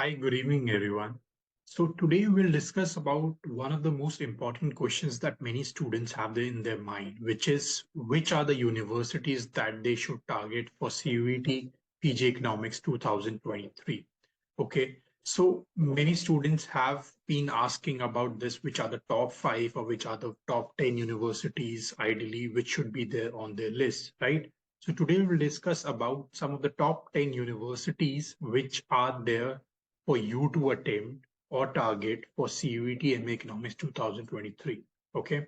Hi, good evening, everyone. So today we'll discuss about one of the most important questions that many students have in their mind, which is which are the universities that they should target for CUET PG Economics 2023. Okay, so many students have been asking about this, which are the top five or which are the top 10 universities, ideally, which should be there on their list, right? So today we'll discuss about some of the top 10 universities which are there for you to attempt or target for CUET MA Economics 2023. Okay.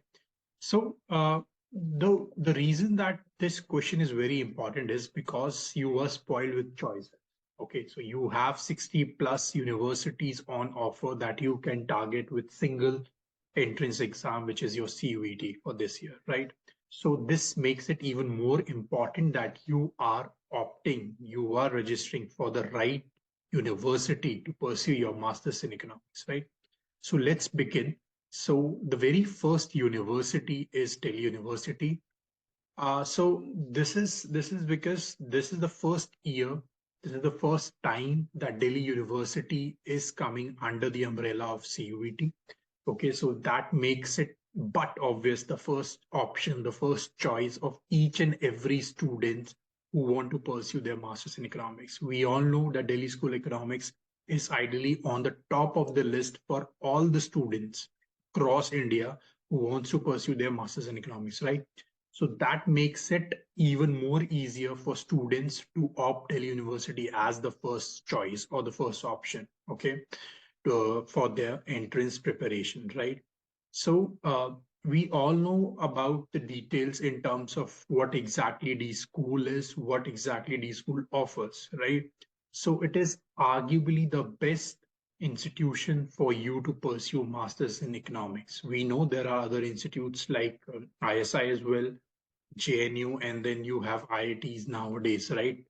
So the reason that this question is very important is because you were spoiled with choices. Okay, so you have 60 plus universities on offer that you can target with single entrance exam, which is your CUET for this year, right? So this makes it even more important that you are opting, you are registering for the right university to pursue your master's in economics, right? So let's begin. So the very first university is Delhi University. So this is because this is the first year, this is the first time that Delhi University is coming under the umbrella of CUET. Okay, so that makes it but obvious the first option, the first choice of each and every student who want to pursue their masters in economics. We all know that Delhi School Economics is ideally on the top of the list for all the students across India who wants to pursue their masters in economics, right? So that makes it even more easier for students to opt Delhi University as the first choice or the first option, okay, for their entrance preparation, right? So we all know about the details in terms of what exactly the school is, what exactly the school offers, right? So it is arguably the best institution for you to pursue masters in economics. We know there are other institutes like ISI as well, JNU, and then you have IITs nowadays, right?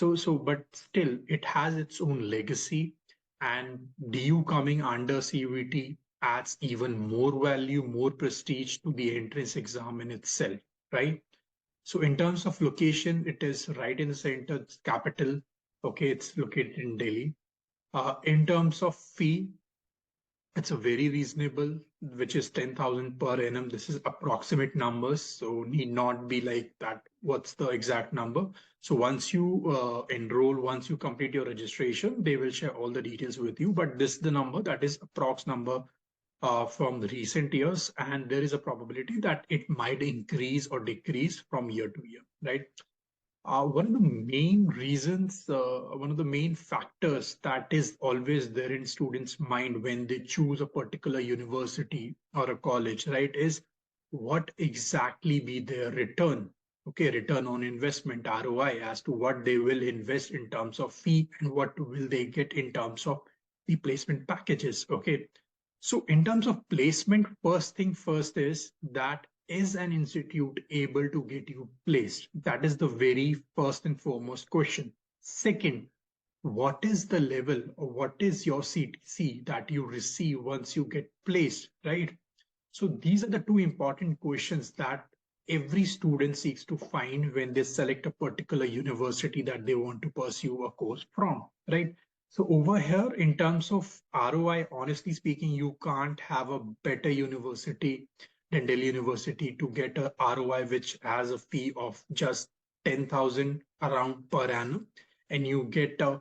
But still, it has its own legacy, and DU coming under CUET adds even more value, more prestige to the entrance exam in itself, right? So in terms of location, it is right in the center, it's capital. Okay, it's located in Delhi. In terms of fee, it's a very reasonable, which is 10,000 per annum. This is approximate numbers, so need not be like that. What's the exact number? So once you enroll, once you complete your registration, they will share all the details with you. But this is the number that is approx number from the recent years, and there is a probability that it might increase or decrease from year to year, right? One of the main reasons, one of the main factors that is always there in students' mind when they choose a particular university or a college, right, is what exactly be their return. Okay, return on investment, ROI, as to what they will invest in terms of fee and what will they get in terms of the placement packages. Okay, so in terms of placement, first thing first is that is an institute able to get you placed? That is the very first and foremost question. Second, what is the level or what is your CTC that you receive once you get placed, right? So these are the two important questions that every student seeks to find when they select a particular university that they want to pursue a course from, right? So over here, in terms of ROI, honestly speaking, you can't have a better university than Delhi University to get a ROI which has a fee of just 10,000 around per annum, and you get a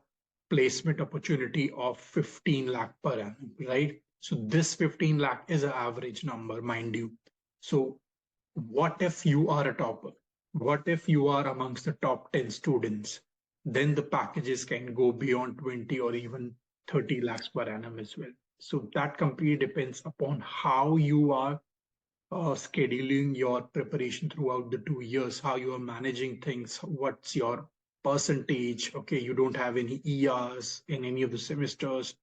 placement opportunity of 15 lakh per annum, right? So this 15 lakh is an average number, mind you. So what if you are a topper? What if you are amongst the top 10 students? Then the packages can go beyond 20 or even 30 lakhs per annum as well. So that completely depends upon how you are scheduling your preparation throughout the 2 years, how you are managing things, what's your percentage. Okay, you don't have any ERs in any of the semesters,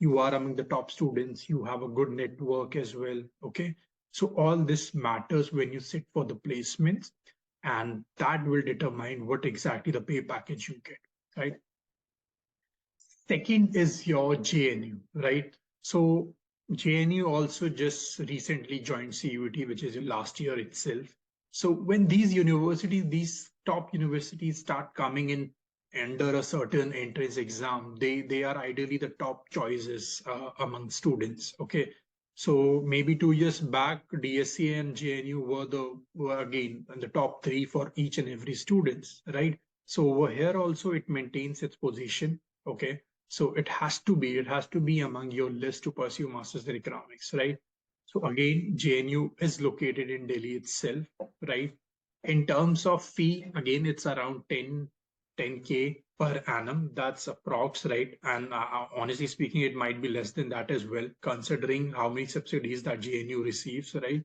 you are among the top students, you have a good network as well. Okay, so all this matters when you sit for the placements, and that will determine what exactly the pay package you get, right? Second is your JNU, right? So JNU also just recently joined CUET, which is last year itself. So when these universities, these top universities start coming in enter a certain entrance exam, they are ideally the top choices among students. Okay, so maybe 2 years back, DSC and JNU were again in the top three for each and every students, right? So over here also it maintains its position. Okay, so it has to be among your list to pursue masters in economics, right? So again, JNU is located in Delhi itself, right? In terms of fee, again, it's around 10K per annum. That's approx, right? And honestly speaking, it might be less than that as well, considering how many subsidies that JNU receives, right?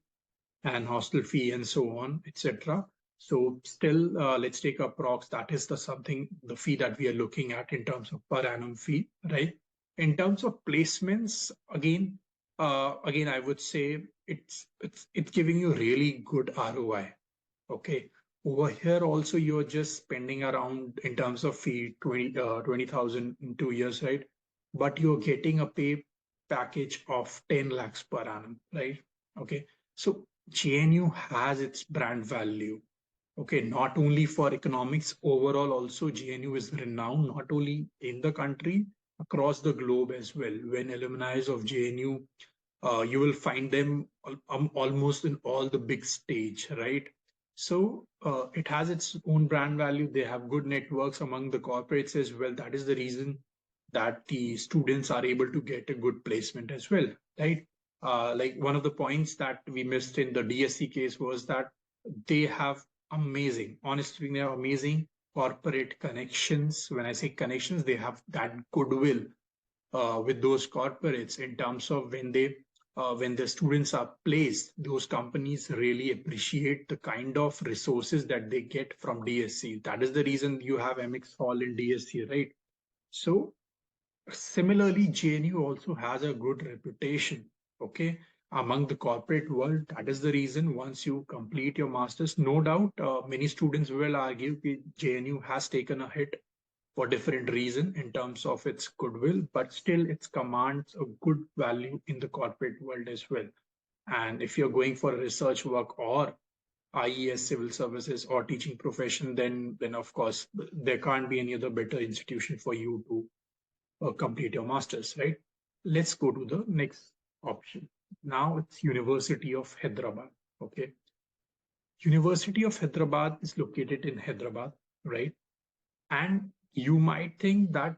And hostel fee and so on, etc. So still, let's take approx. That is the fee that we are looking at in terms of per annum fee, right? In terms of placements, again, I would say it's giving you really good ROI. Okay. Over here also you're just spending around in terms of fee 20,000 in 2 years, right? But you're getting a pay package of 10 lakhs per annum, right? Okay. So JNU has its brand value. Okay, not only for economics, overall also GNU is renowned not only in the country, across the globe as well. When alumni of JNU, you will find them almost in all the big stage, right? So it has its own brand value. They have good networks among the corporates as well. That is the reason that the students are able to get a good placement as well, right? Like one of the points that we missed in the DSC case was that they have amazing, honestly, they have amazing corporate connections. When I say connections, they have that goodwill with those corporates in terms of when the students are placed, those companies really appreciate the kind of resources that they get from DSC. That is the reason you have MX Hall in DSC, right? So similarly, JNU also has a good reputation, okay, among the corporate world. That is the reason once you complete your master's, no doubt, many students will argue that JNU has taken a hit for different reason in terms of its goodwill, but still it commands a good value in the corporate world as well. And if you're going for research work or IES, civil services or teaching profession, then of course there can't be any other better institution for you to complete your master's, right? Let's go to the next option. Now it's University of Hyderabad. Okay. University of Hyderabad is located in Hyderabad, right? And you might think that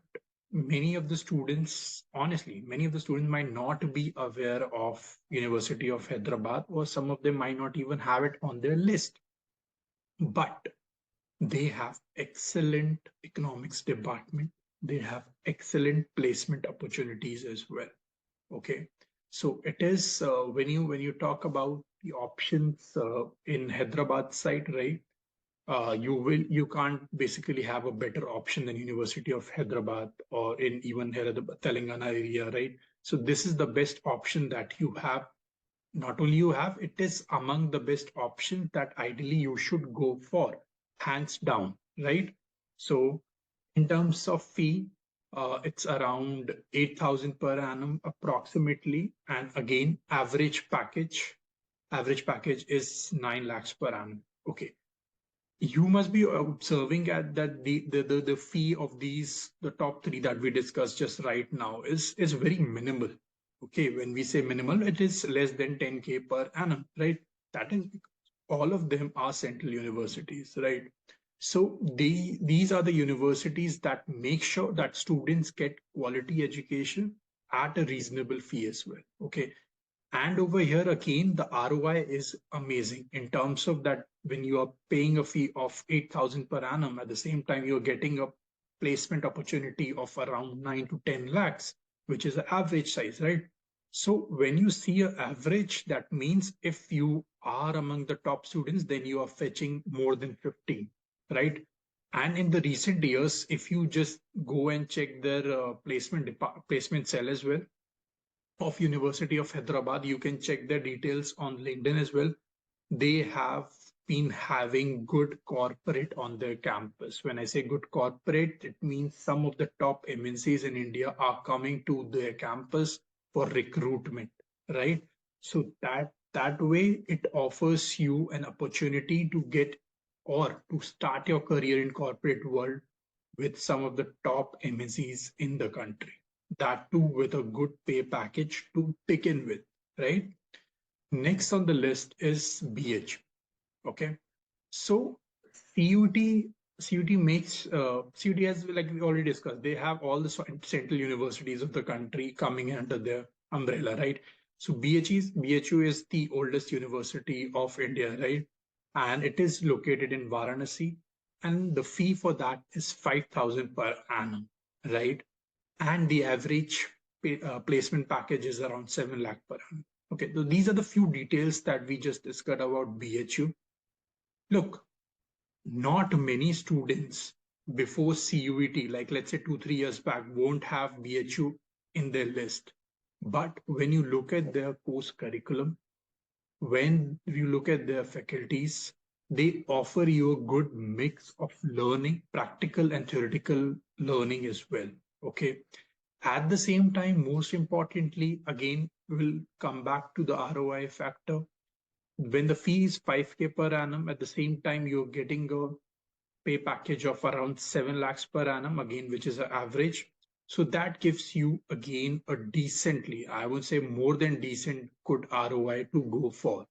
many of the students might not be aware of University of Hyderabad, or some of them might not even have it on their list. But they have excellent economics department. They have excellent placement opportunities as well. Okay, so it is when you talk about the options in Hyderabad side, right? You can't basically have a better option than University of Hyderabad or in even Hyderabad, Telangana area, right? So this is the best option that you have. Not only you have, it is among the best options that ideally you should go for, hands down, right? So in terms of fee, it's around 8,000 per annum approximately. And again, average package is 9 lakhs per annum. Okay, you must be observing at that the fee of these the top three that we discussed just right now is very minimal. Okay, when we say minimal, it is less than 10K per annum, right? That is because all of them are central universities, right? So these are the universities that make sure that students get quality education at a reasonable fee as well. Okay, and over here again, the ROI is amazing in terms of that when you are paying a fee of 8,000 per annum, at the same time, you're getting a placement opportunity of around 9 to 10 lakhs, which is the average size, right? So when you see an average, that means if you are among the top students, then you are fetching more than 15, right? And in the recent years, if you just go and check their placement cell as well, of University of Hyderabad. You can check their details on LinkedIn as well. They have been having good corporate on their campus. When I say good corporate, it means some of the top MNCs in India are coming to their campus for recruitment, right? So that way it offers you an opportunity to get or to start your career in corporate world with some of the top MNCs in the country. That too with a good pay package to begin with, right? Next on the list is BH. Okay. So CUT CUT makes CUT has, like we already discussed, they have all the central universities of the country coming under their umbrella, right? So BHU is the oldest university of India, right? And it is located in Varanasi, and the fee for that is 5,000 per annum, right? And the average placement package is around 7 lakh per annum. Okay, so these are the few details that we just discussed about BHU. Look, not many students before CUET, like let's say 2-3 years back, won't have BHU in their list. But when you look at their course curriculum, when you look at their faculties, they offer you a good mix of learning, practical and theoretical learning as well. Okay. At the same time, most importantly, again, we'll come back to the ROI factor. When the fee is 5K per annum, at the same time, you're getting a pay package of around 7 lakhs per annum, again, which is an average. So that gives you, again, a decently, I would say more than decent, good ROI to go for.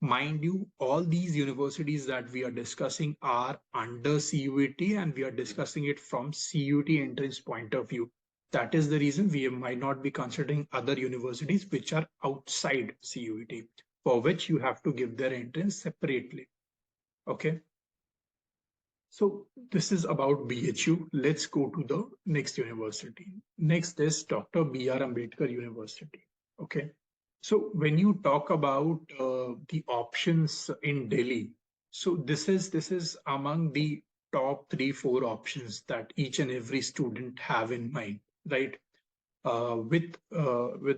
Mind you, all these universities that we are discussing are under CUET, and we are discussing it from CUET entrance point of view. That is the reason we might not be considering other universities which are outside CUET, for which you have to give their entrance separately. Okay. So this is about BHU. Let's go to the next university. Next is Dr. B.R. Ambedkar University. Okay. So when you talk about the options in Delhi, so this is among the top 3-4 options that each and every student have in mind, right? With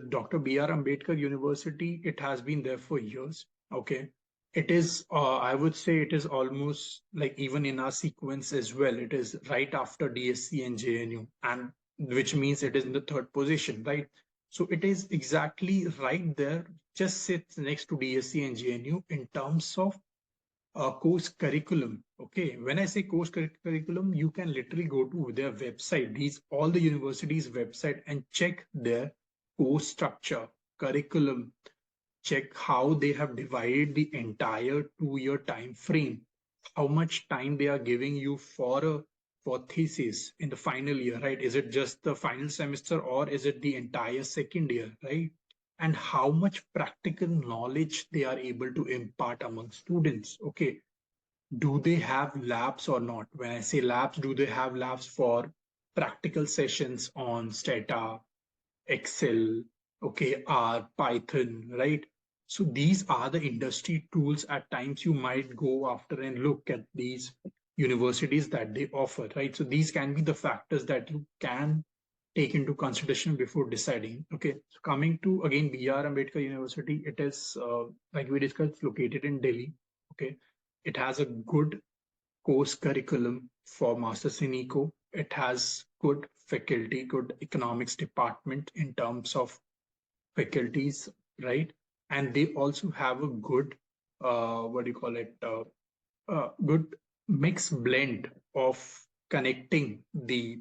Dr. B.R. Ambedkar University, it has been there for years. Okay, it is I would say it is almost like even in our sequence as well. It is right after DSC and JNU, and which means it is in the third position, right? So it is exactly right there, just sits next to DSC and JNU in terms of course curriculum. Okay, when I say course curriculum, you can literally go to their website, these all the universities website, and check their course structure, curriculum, check how they have divided the entire 2-year time frame, how much time they are giving you for a for thesis in the final year, right? Is it just the final semester or is it the entire second year, right? And how much practical knowledge they are able to impart among students. Okay, do they have labs or not? When I say labs, do they have labs for practical sessions on Stata, Excel, okay, R, Python, right? So these are the industry tools. At times you might go after and look at these universities that they offer, right? So these can be the factors that you can take into consideration before deciding. Okay, so coming to again B.R. Ambedkar University, it is like we discussed, located in Delhi. Okay, it has a good course curriculum for Masters in Eco. It has good faculty, good economics department in terms of faculties, right? And they also have a good, what do you call it, good mixed blend of connecting the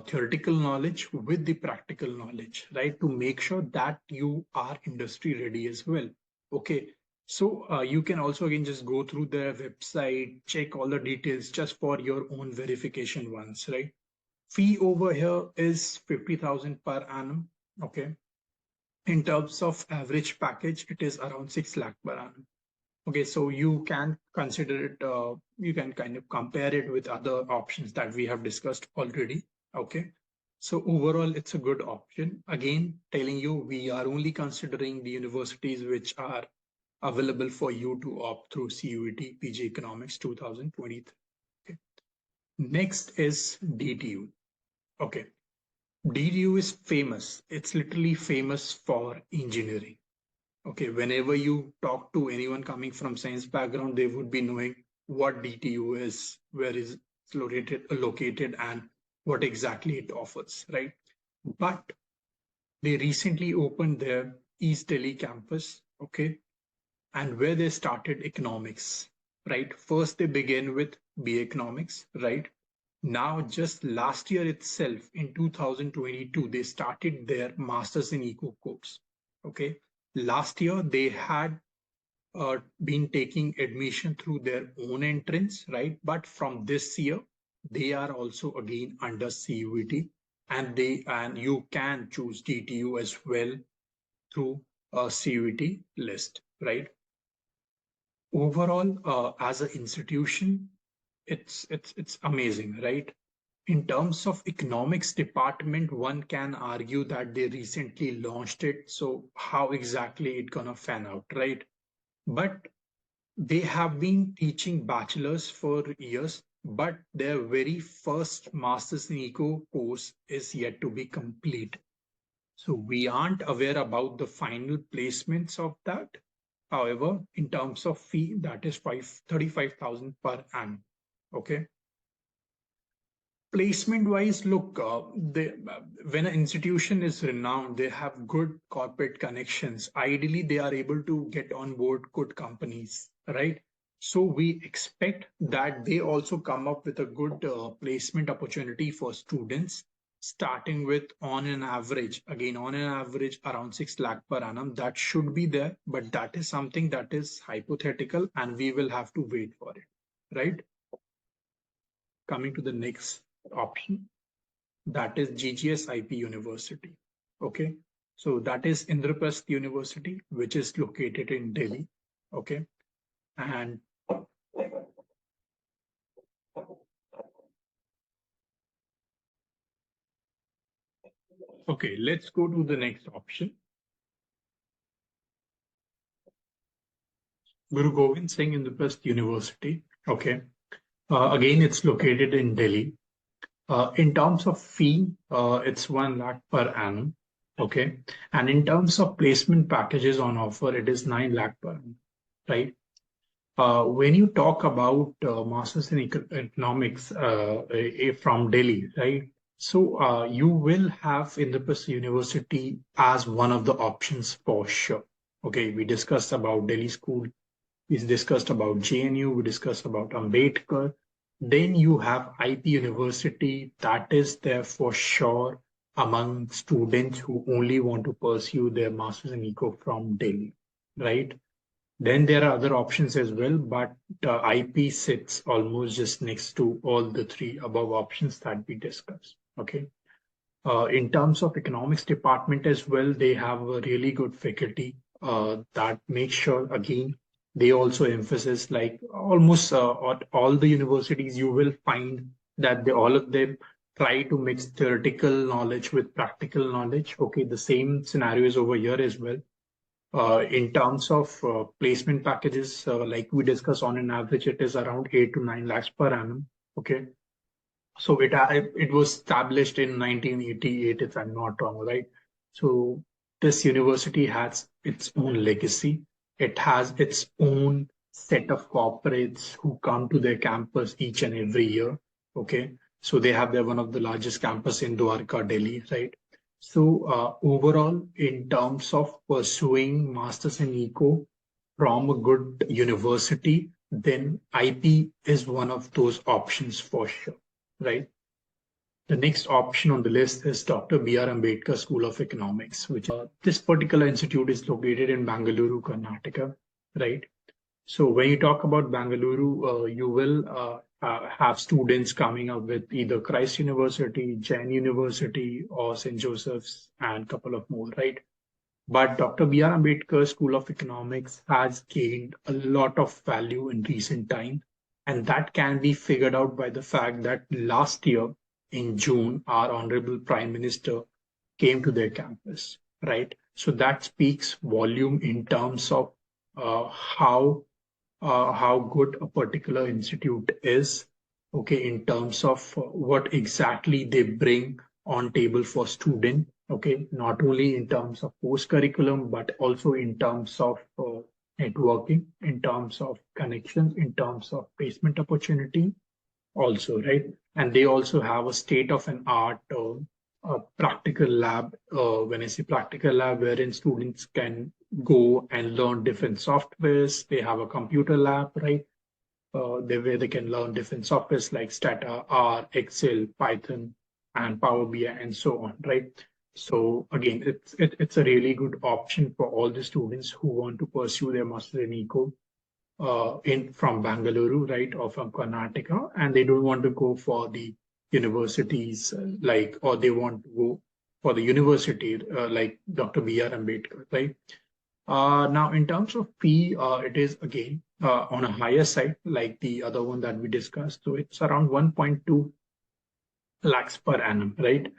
theoretical knowledge with the practical knowledge, right? To make sure that you are industry ready as well. Okay. So you can also again just go through their website, check all the details just for your own verification once, right? Fee over here is 50,000 per annum. Okay. In terms of average package, it is around 6 lakh per annum. Okay, so you can consider it, you can kind of compare it with other options that we have discussed already. Okay, so overall, it's a good option. Again, telling you, we are only considering the universities which are available for you to opt through CUET PG Economics 2023. Okay. Next is DTU. Okay, DTU is famous. It's literally famous for engineering. Okay, whenever you talk to anyone coming from science background, they would be knowing what DTU is, where is it located, and what exactly it offers, right? But they recently opened their East Delhi campus, okay, and where they started economics, right? First, they began with BA Economics, right? Now, just last year itself, in 2022, they started their Masters in Eco course. Okay. Last year, they had been taking admission through their own entrance, right? But from this year, they are also again under CUET, and you can choose DTU as well through a CUET list, right? Overall, as an institution, it's amazing, right? In terms of economics department, one can argue that they recently launched it, so how exactly it gonna fan out, right? But they have been teaching bachelors for years, but their very first Masters in Eco course is yet to be complete. So we aren't aware about the final placements of that. However, in terms of fee, that is 35,000 per annum. Okay. Placement wise, look, when an institution is renowned, they have good corporate connections. Ideally, they are able to get on board good companies, right? So we expect that they also come up with a good placement opportunity for students, starting with on an average around 6 lakh per annum. That should be there, but that is something that is hypothetical and we will have to wait for it, right? Coming to the next option, that is GGS IP University. Okay, so that is Indraprasth University, which is located in Delhi. Okay, and okay, let's go to the next option. Guru Gobind Singh Indraprasth University. Okay, again, it's located in Delhi. In terms of fee, it's 1 lakh per annum. Okay, and in terms of placement packages on offer, it is 9 lakh per annum, right? When you talk about Masters in Economics from Delhi, right? So you will have Indraprasth University as one of the options for sure. Okay, we discussed about Delhi School, we discussed about JNU, we discussed about Ambedkar. Then you have IP University that is there for sure among students who only want to pursue their Masters in Eco from Delhi, right? Then there are other options as well, but IP sits almost just next to all the three above options that we discussed. Okay. In terms of economics department as well, they have a really good faculty that makes sure, again, they also emphasize like almost at all the universities, you will find that all of them try to mix theoretical knowledge with practical knowledge. Okay, the same scenario is over here as well. In terms of placement packages, like we discussed, on an average, it is around 8 to 9 lakhs per annum. Okay. So it was established in 1988, if I'm not wrong, right? So this university has its own legacy. It has its own set of corporates who come to their campus each and every year. Okay. So they have their one of the largest campus in Dwarka, Delhi, right? So overall, in terms of pursuing masters in eco from a good university, then IP is one of those options for sure, right? The next option on the list is Dr. B.R. Ambedkar School of Economics, which this particular institute is located in Bangalore, Karnataka, right? So when you talk about Bangalore, you will have students coming up with either Christ University, Jain University, or St. Joseph's, and a couple of more, right? But Dr. B.R. Ambedkar School of Economics has gained a lot of value in recent time, and that can be figured out by the fact that last year in June, our Honorable Prime Minister came to their campus, right? So that speaks volume in terms of uh, how how good a particular institute is, okay, in terms of what exactly they bring on table for student, okay, not only in terms of post curriculum, but also in terms of networking, in terms of connections, in terms of placement opportunity also, right? And they also have a state of an art practical lab. When I say practical lab, wherein students can go and learn different softwares. They have a computer lab, right? where they can learn different softwares like Stata, R, Excel, Python, and Power BI, and so on, right? So again, it's a really good option for all the students who want to pursue their master in eco in from Bangalore, right, or from Karnataka, and they don't want to go for the universities like, or they want to go for the university like Dr. B.R. Ambedkar, right? Now, in terms of fee, it is again on a higher side, like the other one that we discussed. So it's around 1.2 lakhs per annum, right?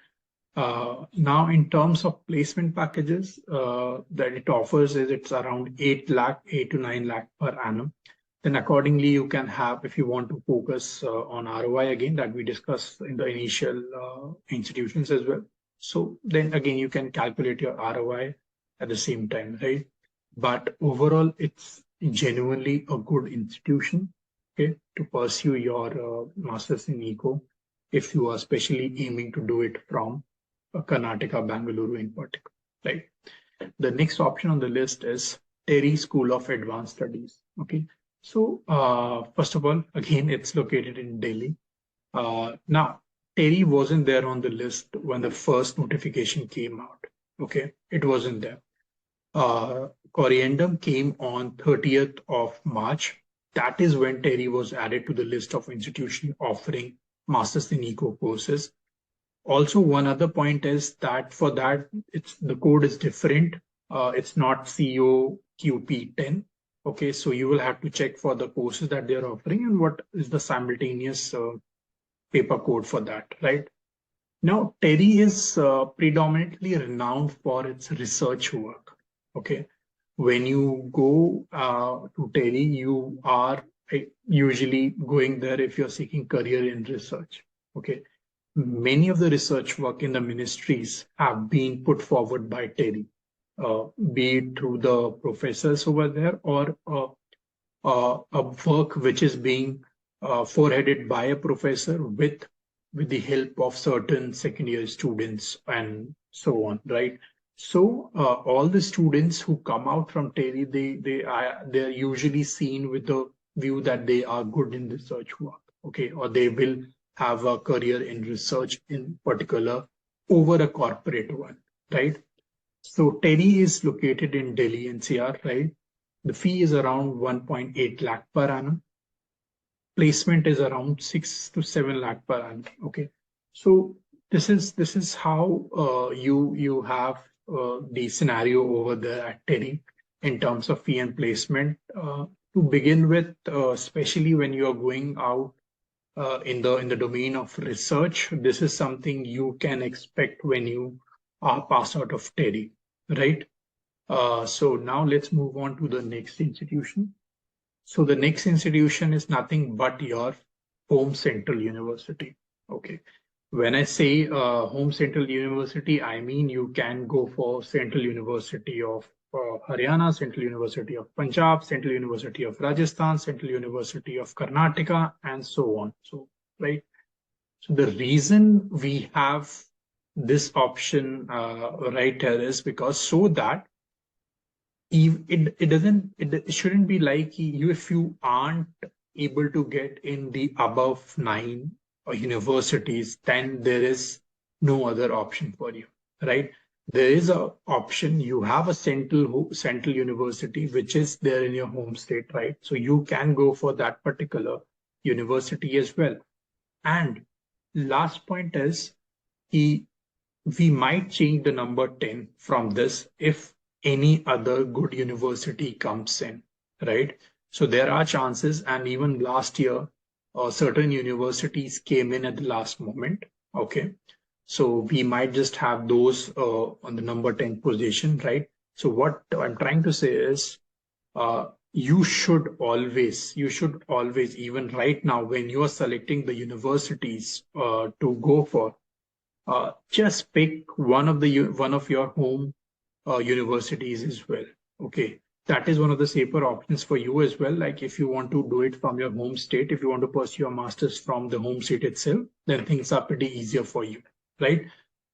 Now, in terms of placement packages that it offers, is it's around 8 lakh, 8 to 9 lakh per annum. Then accordingly, you can have, if you want to focus on ROI again, that we discussed in the initial institutions as well. So then again, you can calculate your ROI at the same time, right? But overall, it's genuinely a good institution, okay, to pursue your master's in eco if you are especially aiming to do it from Karnataka, Bangalore in particular, right? The next option on the list is TERI School of Advanced Studies. Okay, so first of all, again, it's located in Delhi. Now, TERI wasn't there on the list when the first notification came out. Okay, it wasn't there. Corriendum came on 30th of March. That is when TERI was added to the list of institutions offering Masters in Eco courses. Also, one other point is that for that, it's the code is different. It's not COQP10. Okay, so you will have to check for the courses that they're offering and what is the simultaneous paper code for that, right? Now, TERI is predominantly renowned for its research work. Okay, when you go to TERI, you are usually going there if you're seeking career in research. Okay, many of the research work in the ministries have been put forward by TERI, be it through the professors over there or a work which is being foreheaded by a professor with the help of certain second year students and so on, right? So all the students who come out from TERI, they're usually seen with the view that they are good in research work, okay, or they will have a career in research in particular over a corporate one, right? So TERI is located in Delhi NCR, right? The fee is around 1.8 lakh per annum. Placement is around 6 to 7 lakh per annum. Okay, so this is how you have the scenario over there at TERI in terms of fee and placement. To begin with, especially when you are going out in the domain of research, this is something you can expect when you are passed out of TERI, right? So now let's move on to the next institution. So the next institution is nothing but your home central university. Okay. When I say home central university, I mean you can go for Central University of Haryana, Central University of Punjab, Central University of Rajasthan, Central University of Karnataka, and so on. So, right. So the reason we have this option right here is because so that it shouldn't be like you if you aren't able to get in the above 9 universities, then there is no other option for you, right? There is a option. You have a central university which is there in your home state, right? So you can go for that particular university as well. And last point is we might change the number 10 from this if any other good university comes in, right? So there are chances, and even last year, certain universities came in at the last moment, okay? So we might just have those on the number 10 position, right? So what I'm trying to say is, you should always, even right now, when you are selecting the universities to go for, just pick one of your home universities as well. Okay, that is one of the safer options for you as well. Like if you want to do it from your home state, if you want to pursue your masters from the home state itself, then things are pretty easier for you, right?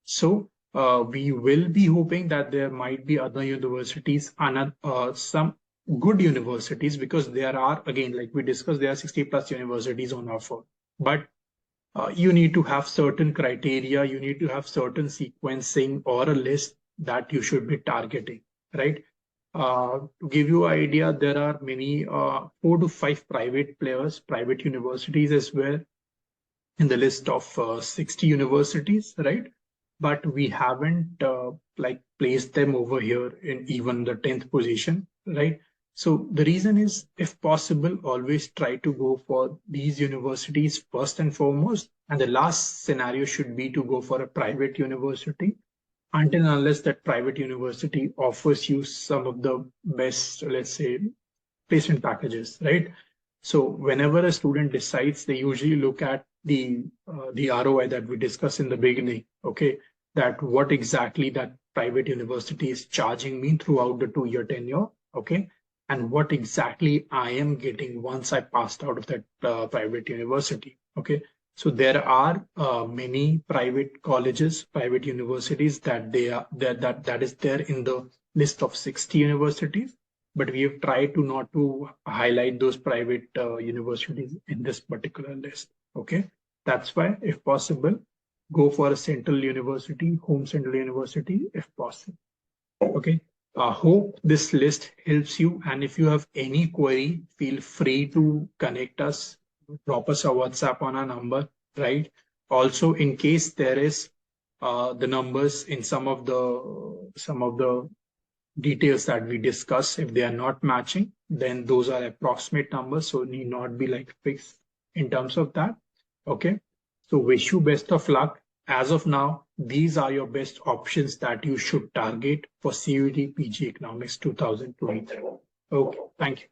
So we will be hoping that there might be other universities and some good universities, because there are, again, like we discussed, there are 60 plus universities on offer, but you need to have certain criteria, you need to have certain sequencing or a list that you should be targeting, right? To give you an idea, there are many 4 to 5 private players, private universities as well in the list of 60 universities, right? But we haven't like placed them over here in even the 10th position, right? So the reason is, if possible, always try to go for these universities first and foremost. And the last scenario should be to go for a private university, until and unless that private university offers you some of the best, let's say, placement packages, right? So whenever a student decides, they usually look at the ROI that we discussed in the beginning, okay? That what exactly that private university is charging me throughout the 2-year tenure, okay? And what exactly I am getting once I passed out of that private university, okay? So there are many private colleges, private universities that that is there in the list of 60 universities, but we have tried to not to highlight those private universities in this particular list. Okay, that's why, if possible, go for a central university, home central university, if possible. Okay. Hope this list helps you. And if you have any query, feel free to connect us, drop us a WhatsApp on our number, right? Also, in case there is the numbers in some of the details that we discuss, if they are not matching, then those are approximate numbers, so need not be like fixed in terms of that. Okay, so wish you best of luck. As of now, these are your best options that you should target for CUET PG Economics 2023. Okay, thank you.